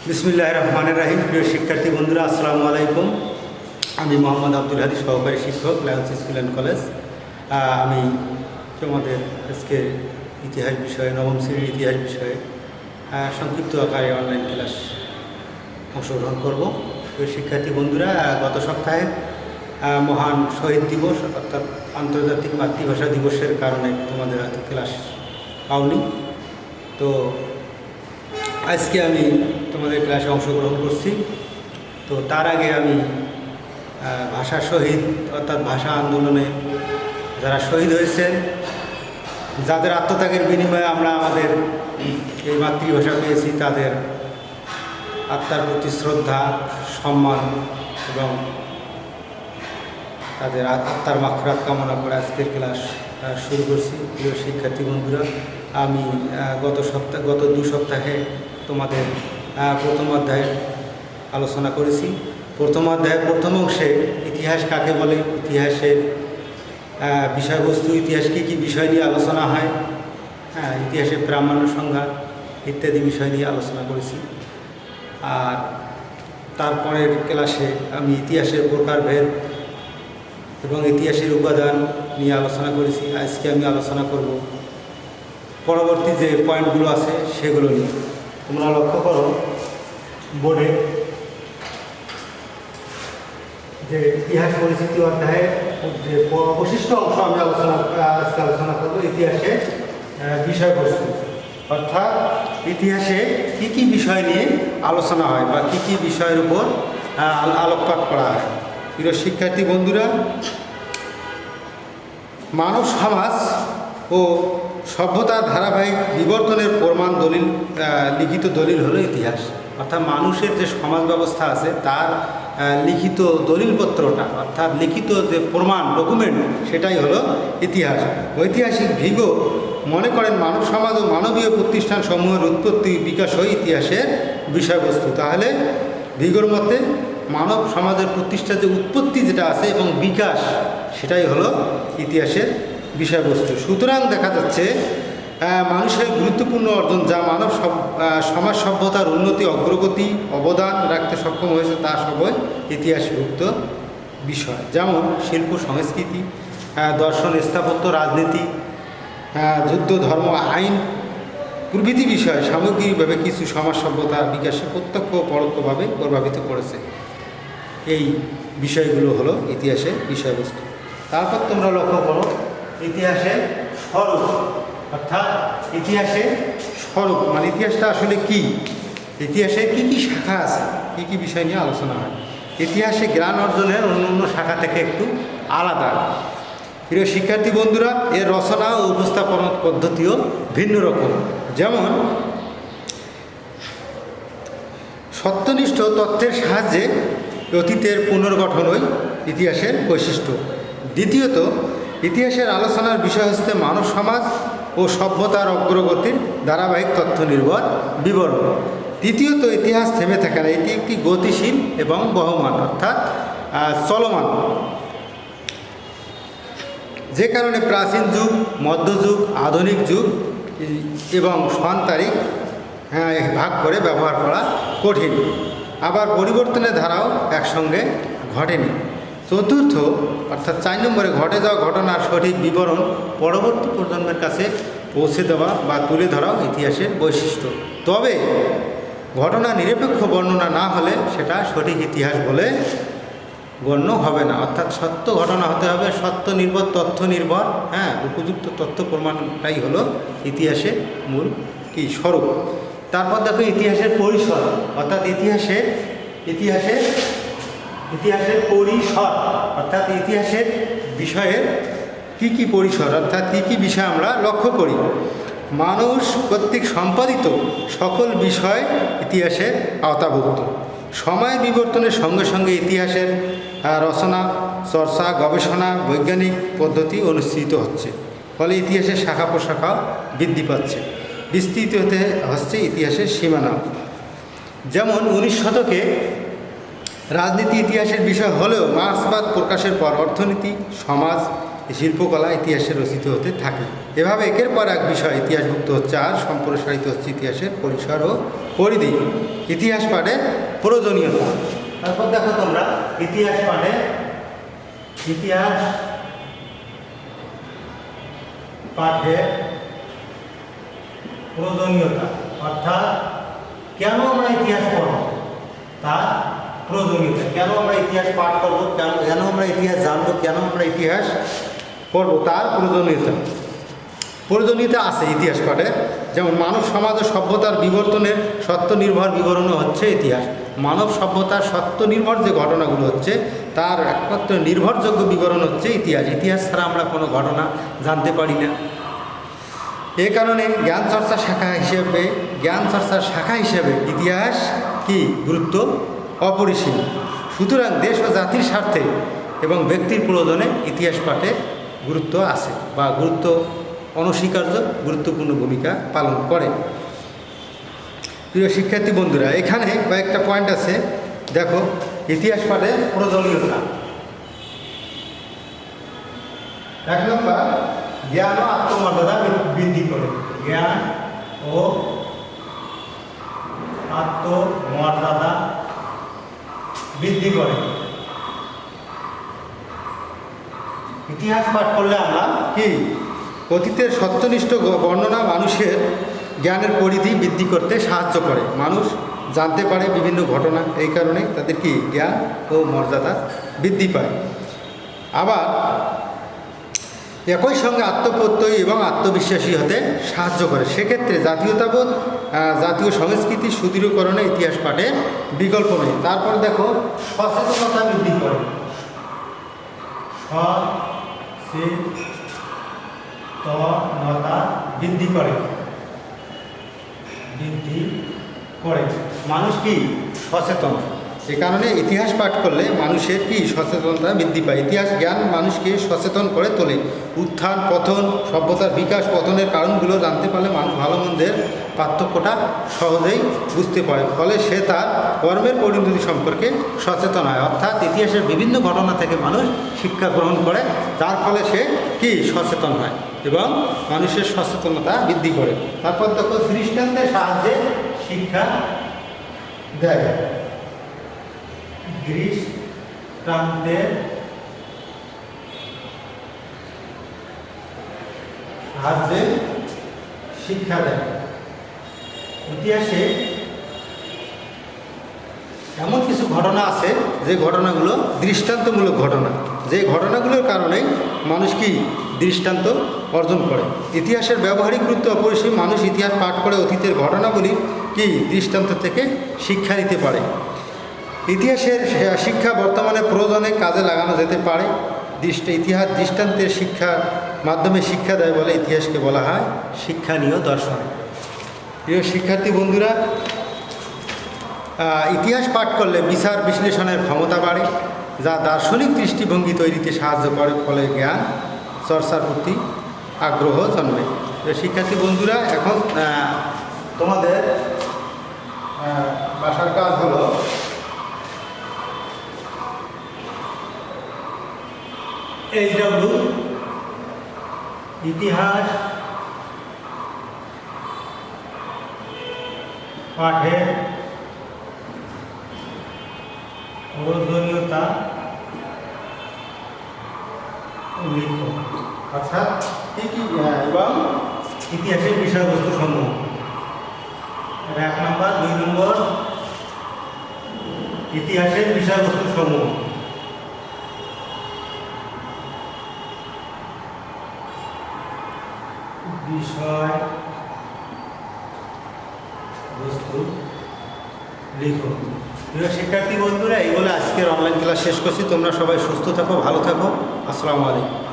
বিসমিল্লাহির রহমানির রহিম। প্রিয় শিক্ষার্থী বন্ধুরা, আসসালামু আলাইকুম। আমি মোহাম্মদ আব্দুল হাদী, সহকারী শিক্ষক, লায়ন্স স্কুল অ্যান্ড কলেজ। আমি তোমাদের আজকে ইতিহাস বিষয়ে, নবম শ্রেণীর ইতিহাস বিষয়ে সংক্ষিপ্ত আকারে অনলাইন ক্লাস অংশগ্রহণ করব। প্রিয় শিক্ষার্থী বন্ধুরা, গত সপ্তাহে মহান শহীদ দিবস অর্থাৎ আন্তর্জাতিক মাতৃভাষা দিবসের কারণে তোমাদের হয়তো ক্লাস পাওনি। তো আজকে আমি তোমাদের ক্লাসে অংশগ্রহণ করছি। তো তার আগে আমি ভাষা শহীদ অর্থাৎ ভাষা আন্দোলনে যারা শহীদ হয়েছেন, যাদের আত্মত্যাগের বিনিময়ে আমরা আমাদের এই মাতৃভাষা পেয়েছি, তাদের আত্মার প্রতি শ্রদ্ধা, সম্মান এবং তাদের আত্মার মাগফিরাত কামনা করে আজকের ক্লাস শুরু করছি। প্রিয় শিক্ষার্থী বন্ধুরা, আমি গত 2 সপ্তাহে তোমাদের প্রথম অধ্যায়ে আলোচনা করেছি। প্রথম অধ্যায়ের প্রথম অংশে ইতিহাস কাকে বলে, ইতিহাসের বিষয়বস্তু, ইতিহাস কী কী বিষয় নিয়ে আলোচনা হয়, ইতিহাসের প্রামাণ্য সংজ্ঞা ইত্যাদি বিষয় নিয়ে আলোচনা করেছি। আর তারপরের ক্লাসে আমি ইতিহাসের প্রকারভেদ এবং ইতিহাসের উপাদান নিয়ে আলোচনা করেছি। আজকে আমি আলোচনা করব পরবর্তী যে পয়েন্টগুলো আছে সেগুলো নিয়ে। তোমরা লক্ষ্য করো বোর্ডে যে ইতিহাস পরিচিতি অধ্যায়ের যে অবশিষ্ট অংশ আমি আজকে আলোচনা করব ইতিহাসের বিষয়বস্তু, অর্থাৎ ইতিহাসে কী কী বিষয় নিয়ে আলোচনা হয় বা কী কী বিষয়ের উপর আলোকপাত করা হয়। প্রিয় শিক্ষার্থী বন্ধুরা, মানব সমাজ ও সভ্যতার ধারাবাহিক বিবর্তনের প্রমাণ দলিল, লিখিত দলিল হলো ইতিহাস। অর্থাৎ মানুষের যে সমাজ ব্যবস্থা আছে তার লিখিত দলিলপত্রটা, অর্থাৎ লিখিত যে প্রমাণ ডকুমেন্ট, সেটাই হলো ইতিহাস। ঐতিহাসিক ভিগো মনে করেন মানব সমাজ ও মানবীয় প্রতিষ্ঠান সমূহের উৎপত্তি বিকাশই ইতিহাসের বিষয়বস্তু। তাহলে ভিগোর মতে মানব সমাজের প্রতিষ্ঠার যে উৎপত্তি যেটা আছে এবং বিকাশ, সেটাই হলো ইতিহাসের বিষয়বস্তু। সুতরাং দেখা যাচ্ছে মানুষের গুরুত্বপূর্ণ অর্জন যা মানব সমাজ সভ্যতার উন্নতি, অগ্রগতি, অবদান রাখতে সক্ষম হয়েছে, তা সবই ইতিহাসভুক্ত বিষয়। যেমন শিল্প, সংস্কৃতি, দর্শন, স্থাপত্য, রাজনীতি, যুদ্ধ, ধর্ম, আইন প্রভৃতি বিষয় সামগ্রিকভাবে কিছু সমাজ সভ্যতা বিকাশে প্রত্যক্ষ ও পরোক্ষভাবে প্রভাবিত করেছে। এই বিষয়গুলো হলো ইতিহাসের বিষয়বস্তু। তারপর তোমরা লক্ষ্য করো ইতিহাসের স্বরূপ, অর্থাৎ ইতিহাসের স্বরূপ মানে ইতিহাসটা আসলে কি, ইতিহাসে কি কি শাখা আছে, কি কি বিষয় নিয়ে আলোচনা হয়। ইতিহাসে জ্ঞান অর্জনের অন্য শাখা থেকে একটু আলাদা। প্রিয় শিক্ষার্থী বন্ধুরা, এর রচনা ও উপস্থাপনা পদ্ধতিও ভিন্ন রকম। যেমন সত্যনিষ্ঠ তথ্যের সাহায্যে অতীতের পুনর্গঠনই ইতিহাসের বৈশিষ্ট্য। দ্বিতীয়ত, ইতিহাসের আলোচনার বিষয় হচ্ছে মানব সমাজ ও সভ্যতার অগ্রগতির ধারাবাহিক তথ্য নির্ভর বিবরণ। তৃতীয়ত, ইতিহাস থেমে থাকে না, এটি একটি গতিশীল এবং বহমান অর্থাৎ চলমান, যে কারণে প্রাচীন যুগ, মধ্যযুগ, আধুনিক যুগ এবং সন তারিখ ভাগ করে ব্যবহার করা কঠিন। আবার পরিবর্তনের ধারাও একসঙ্গে ঘটেনি। চতুর্থ অর্থাৎ 4 নম্বরে, ঘটে যাওয়া ঘটনার সঠিক বিবরণ পরবর্তী প্রজন্মের কাছে পৌঁছে দেওয়া বা তুলে ধরাও ইতিহাসের বৈশিষ্ট্য। তবে ঘটনা নিরপেক্ষ বর্ণনা না হলে সেটা সঠিক ইতিহাস বলে গণ্য হবে না। অর্থাৎ সত্য ঘটনা হতে হবে, সত্য নির্ভর, তথ্য নির্ভর, উপযুক্ত তথ্য প্রমাণটাই হলো ইতিহাসের মূল স্বরূপ। তারপর দেখো ইতিহাসের পরিসর, অর্থাৎ ইতিহাসের পরিসর, অর্থাৎ ইতিহাসের বিষয়ের কী কী পরিসর, অর্থাৎ কী কী বিষয় আমরা লক্ষ্য করি। মানুষ কর্তৃক সম্পাদিত সকল বিষয় ইতিহাসের আওতাভুক্ত। সময়ের বিবর্তনের সঙ্গে সঙ্গে ইতিহাসের রচনা, চর্চা, গবেষণা, বৈজ্ঞানিক পদ্ধতি অনুষ্ঠিত হচ্ছে, ফলে ইতিহাসের শাখা প্রশাখা বৃদ্ধি পাচ্ছে, বিস্তৃত হতে হচ্ছে ইতিহাসের সীমানা। যেমন 19 শতকে রাজনীতি ইতিহাসের বিষয় হলেও মার্ক্সবাদ প্রকাশের পর অর্থনীতি, সমাজ, শিল্পকলা ইতিহাসে রচিত হতে থাকে। এভাবে একের পর এক বিষয় ইতিহাসভুক্ত হচ্ছে আর সম্প্রসারিত হচ্ছে ইতিহাসের পরিসর ও পরিধি। ইতিহাস পাঠের প্রয়োজনীয়তা। তারপর দেখো তোমরা ইতিহাস পাঠে ইতিহাস পাঠের প্রয়োজনীয়তা, অর্থাৎ কেন আমরা ইতিহাস পড়ব তার প্রয়োজনীয়তা। কেন আমরা ইতিহাস পাঠ করব, কেন আমরা ইতিহাস জানবো, কেন আমরা ইতিহাস পড়ব তার প্রয়োজনীয়তা আছে ইতিহাস পাঠে। যেমন মানব সমাজ ও সভ্যতার বিবর্তনের সত্য নির্ভর বিবরণও হচ্ছে ইতিহাস। মানব সভ্যতার সত্য নির্ভর যে ঘটনাগুলো হচ্ছে তার একমাত্র নির্ভরযোগ্য বিবরণ হচ্ছে ইতিহাস। ইতিহাস ছাড়া আমরা কোনো ঘটনা জানতে পারি না। এ কারণে জ্ঞান চর্চার শাখা হিসেবে ইতিহাস কি গুরুত্ব অপরিসীম। সুতরাং দেশ ও জাতির স্বার্থে এবং ব্যক্তির প্রয়োজনে ইতিহাস পাঠে গুরুত্ব আছে বা গুরুত্ব অনস্বীকার্য গুরুত্বপূর্ণ ভূমিকা পালন করে। প্রিয় শিক্ষার্থী বন্ধুরা, এখানে কয়েকটা পয়েন্ট আছে, দেখো ইতিহাস পাঠের প্রয়োজনীয়তা। 1 নম্বর, জ্ঞান ও আত্মমর্যাদা বৃদ্ধি করে। জ্ঞান ও আত্মমর্যাদা বৃদ্ধি করে। ইতিহাস পাঠ করলে আমরা কি অতীতের সত্যনিষ্ঠ বর্ণনা মানুষের জ্ঞানের পরিধি বৃদ্ধি করতে সাহায্য করে। মানুষ জানতে পারে বিভিন্ন ঘটনা, এই কারণে তাদের কি জ্ঞান ও মর্যাদা বৃদ্ধি পায়। আবার একই সঙ্গে আত্মপ্রত্যয়ী এবং আত্মবিশ্বাসী হতে সাহায্য করে। সেক্ষেত্রে জাতীয়তাবোধ, জাতীয় সংস্কৃতির সুদৃঢ়করণে ইতিহাস পাঠের বিকল্প নেই। তারপর দেখো সচেতনতা বৃদ্ধি করে। সচেতনতা বৃদ্ধি করে। মানুষ কি সচেতন, এ কারণে ইতিহাস পাঠ করলে মানুষের কি সচেতনতা বৃদ্ধি পায়। ইতিহাস জ্ঞান মানুষকে সচেতন করে তোলে। উত্থান পতন, সভ্যতার বিকাশ পতনের কারণগুলো জানতে পারলে মানুষ ভালো মন্দের পার্থক্যটা সহজেই বুঝতে পারে। ফলে সে তার কর্মের পরিণতি সম্পর্কে সচেতন হয়। অর্থাৎ ইতিহাসের বিভিন্ন ঘটনা থেকে মানুষ শিক্ষা গ্রহণ করে, যার ফলে সে কি সচেতন হয় এবং মানুষের সচেতনতা বৃদ্ধি করে। তারপর দেখো দৃষ্টান্তের সাহায্যে শিক্ষা দেয়। দৃষ্টান্তের সাহায্যে শিক্ষা দেয়। ইতিহাসে এমন কিছু ঘটনা আছে যে ঘটনাগুলো দৃষ্টান্তমূলক ঘটনা, যে ঘটনাগুলোর কারণেই মানুষ কি দৃষ্টান্ত অর্জন করে। ইতিহাসের ব্যবহারিক গুরুত্ব অপরিসীম। মানুষ ইতিহাস পাঠ করে অতীতের ঘটনাগুলি কি দৃষ্টান্ত থেকে শিক্ষা নিতে পারে। ইতিহাসের শিক্ষা বর্তমানে প্রয়োজনে কাজে লাগানো যেতে পারে। ইতিহাস দৃষ্টান্তের শিক্ষার মাধ্যমে শিক্ষা দেয় বলে ইতিহাসকে বলা হয় শিক্ষণীয় দর্শন। প্রিয় শিক্ষার্থী বন্ধুরা, ইতিহাস পাঠ করলে বিচার বিশ্লেষণের ক্ষমতা বাড়ে, যা দার্শনিক দৃষ্টিভঙ্গি তৈরিতে সাহায্য করে। ফলে জ্ঞান চর্চার প্রতি আগ্রহ জন্মে। শিক্ষার্থী বন্ধুরা, এখন তোমাদের বাসার কাজ হলো HW ইতিহাস পাঠের প্রয়োজনীয়তা উল্লেখ। আচ্ছা, কি এবং ইতিহাসের বিষয়বস্তু সমূহ 1 নম্বর। 2 নম্বর, ইতিহাসের বিষয়বস্তু সমূহ। বিষয় বস্তু লিখো। প্রিয় শিক্ষার্থী বন্ধুরা, এইগুলো আজকের অনলাইন ক্লাস শেষ করছি। তোমরা সবাই সুস্থ থাকো, ভালো থাকো। আসসালামু আলাইকুম।